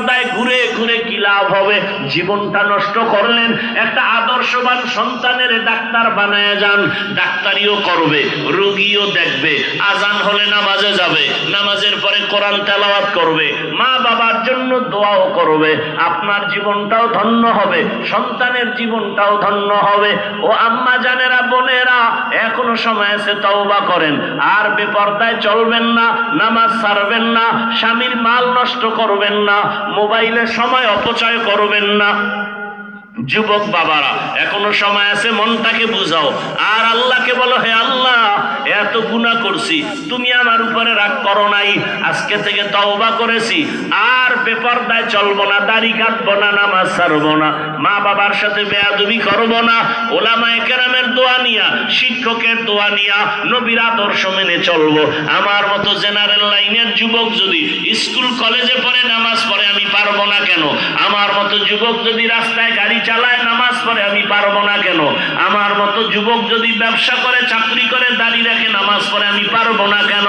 বেপরদায় ঘুরে ঘুরে কি লাভ হবে? জীবনটা নষ্ট করলেন। একটা আদর্শবান সন্তানের ডাক্তার বানায় যান, ডাক্তারিও করবে, রোগীও দেখবে, আজান হলে নামাজে যাবে, নামাজের পরে কোরআন তেলাওয়াত করবে, মা বাবার জন্য দোয়াও করবে। আপনার জীবনটাও ধন্য হবে, সন্তানের জীবনটাও ধন্য হবে। ও আম্মা জানেরা, বোনেরা, এখনো সময় আছে, তওবা করেন। আর বেপরদায় চলবেন না, নামাজ ছাড়বেন না, স্বামীর মাল নষ্ট করবেন না, মোবাইলে সময় অপচয় করবেন না। যুবক বাবারা, এখনো সময় আছে, মনটাকে বুঝাও। আর আল্লাহকে বলো, হে আল্লাহ, এত গুনাহ করছি, তুমি আমার উপরে রাগ করো নাই, আজকে থেকে তওবা করেছি, আর বেপরদায় চলবো না, দাড়ি কাটবো না, নামাজ ছাড়বো না, মা বাবার সাথে বেয়াদবি করবো না, ওলামায়ে কেরামের দোয়া নিয়া, শিক্ষকের দোয়া নিয়া, নবীর আদর্শ মেনে চলবো। আমার মতো জেনারেল লাইনের যুবক যদি স্কুল কলেজে পড়ে নামাজ পড়ে, আমি পারবো না কেন? আমার মতো যুবক যদি রাস্তায় গাড়ি চালায়, নামাজ পড়ে, আমি পারবো না কেন? আমার মতো যুবক যদি ব্যবসা করে, চাকরি করে, দাড়ি রাখে, নামাজ পড়ে, আমি পারবো না কেন?